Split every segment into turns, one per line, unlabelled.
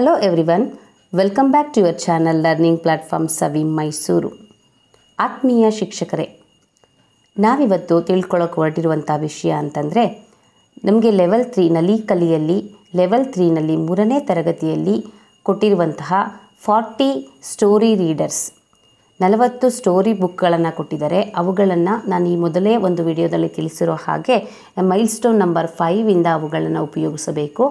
Hello everyone, welcome back to your channel Learning Platform Savi Mysuru. ಆತ್ಮೀಯ ಶಿಕ್ಷಕರೇ, ನಾವಿವತ್ತು ತಿಳ್ಕೊಳ್ಳೋಕೆ ಹೊರಟಿರುವಂಥ ವಿಷಯ ಅಂತಂದರೆ ನಮಗೆ ಲೆವೆಲ್ 3ನಲ್ಲಿ ಕಲಿಯಲ್ಲಿ ಲೆವೆಲ್ 3ನಲ್ಲಿ 3ನೇ ತರಗತಿಯಲ್ಲಿ ಕೊಟ್ಟಿರುವಂತಹ 40 ಸ್ಟೋರಿ ರೀಡರ್ಸ್ 40 ಸ್ಟೋರಿ ಬುಕ್ಗಳನ್ನು ಕೊಟ್ಟಿದ್ದಾರೆ. ಅವುಗಳನ್ನು ನಾನು ಈ ಮೊದಲೇ ಒಂದು ವಿಡಿಯೋದಲ್ಲಿ ತಿಳಿಸಿರೋ ಹಾಗೆ ಮೈಲ್ಸ್ಟೋನ್ ನಂಬರ್ 5ಇಂದ ಅವುಗಳನ್ನು ಉಪಯೋಗಿಸಬೇಕು.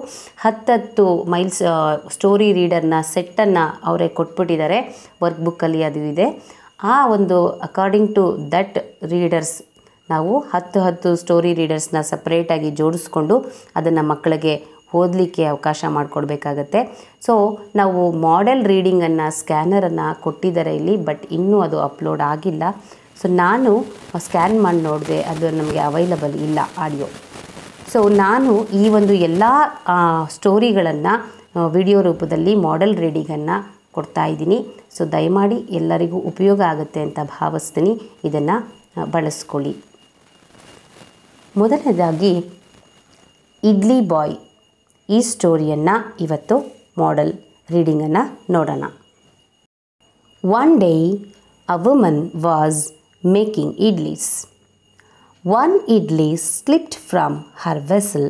10 ಸ್ಟೋರಿ ರೀಡರ್ನ ಸೆಟ್ಟನ್ನು ಅವರೇ ಕೊಟ್ಬಿಟ್ಟಿದ್ದಾರೆ. ವರ್ಕ್ ಬುಕ್ಕಲ್ಲಿ ಅದು ಇದೆ. ಆ ಒಂದು ಅಕಾರ್ಡಿಂಗ್ ಟು ದಟ್ ರೀಡರ್ಸ್ ನಾವು 10 ಸ್ಟೋರಿ ರೀಡರ್ಸ್ನ ಸಪ್ರೇಟಾಗಿ ಜೋಡಿಸ್ಕೊಂಡು ಅದನ್ನು ಮಕ್ಕಳಿಗೆ ಓದಲಿಕ್ಕೆ ಅವಕಾಶ ಮಾಡಿಕೊಡ್ಬೇಕಾಗತ್ತೆ. ಸೊ ನಾವು ಮಾಡೆಲ್ ರೀಡಿಂಗನ್ನು ಸ್ಕ್ಯಾನರನ್ನು ಕೊಟ್ಟಿದ್ದಾರೆ ಇಲ್ಲಿ, ಬಟ್ ಇನ್ನೂ ಅದು ಅಪ್ಲೋಡ್ ಆಗಿಲ್ಲ. ಸೊ ನಾನು ಸ್ಕ್ಯಾನ್ ಮಾಡಿ ನೋಡಿದೆ, ಅದು ನಮಗೆ ಅವೈಲಬಲ್ ಇಲ್ಲ ಆಡಿಯೋ. ಸೊ ನಾನು ಈ ಒಂದು ಎಲ್ಲ ಸ್ಟೋರಿಗಳನ್ನು ವಿಡಿಯೋ ರೂಪದಲ್ಲಿ ಮಾಡೆಲ್ ರೀಡಿಂಗನ್ನು ಕೊಡ್ತಾ ಇದ್ದೀನಿ. ಸೊ ದಯಮಾಡಿ ಎಲ್ಲರಿಗೂ ಉಪಯೋಗ ಆಗುತ್ತೆ ಅಂತ ಭಾವಿಸ್ತೀನಿ. ಇದನ್ನು ಬಳಸ್ಕೊಳ್ಳಿ. ಮೊದಲನೇದಾಗಿ ಇಡ್ಲಿ ಬಾಯ್ ಈ ಸ್ಟೋರಿಯನ್ನು ಇವತ್ತು ಮಾಡೆಲ್ ರೀಡಿಂಗನ್ನು ನೋಡೋಣ. One day a woman was making idlis. One idli slipped from her vessel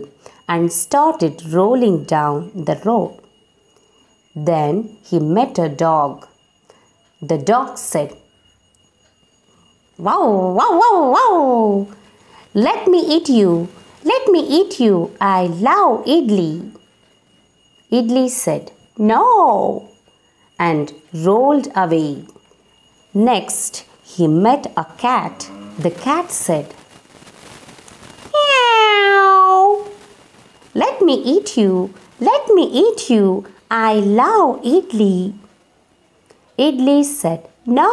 and started rolling down the road. Then he met a dog. The dog said, "Wow, wow, wow, wow! Let me eat you. Let me eat you. I love idli." Idli said, "No," and rolled away. Next, he met a cat. The cat said, "Meow. Let me eat you. Let me eat you. I love idli." Idli said, "No,"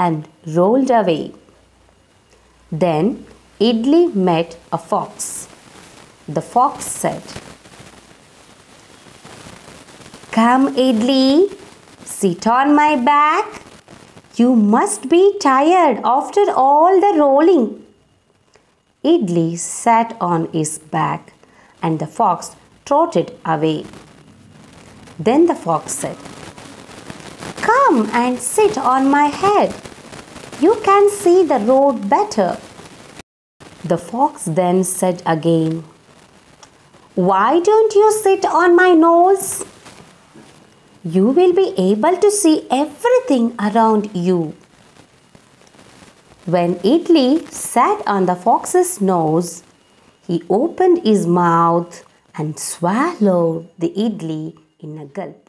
and rolled away. Then Idli met a fox. The fox said, "Come, Idli, sit on my back. You must be tired after all the rolling." Idli sat on his back and the fox trotted away. Then the fox said, "Come and sit on my head. You can see the road better." The fox then said again, "Why don't you sit on my nose? You will be able to see everything around you." When Idli sat on the fox's nose, he opened his mouth and swallowed the idli in a gulp.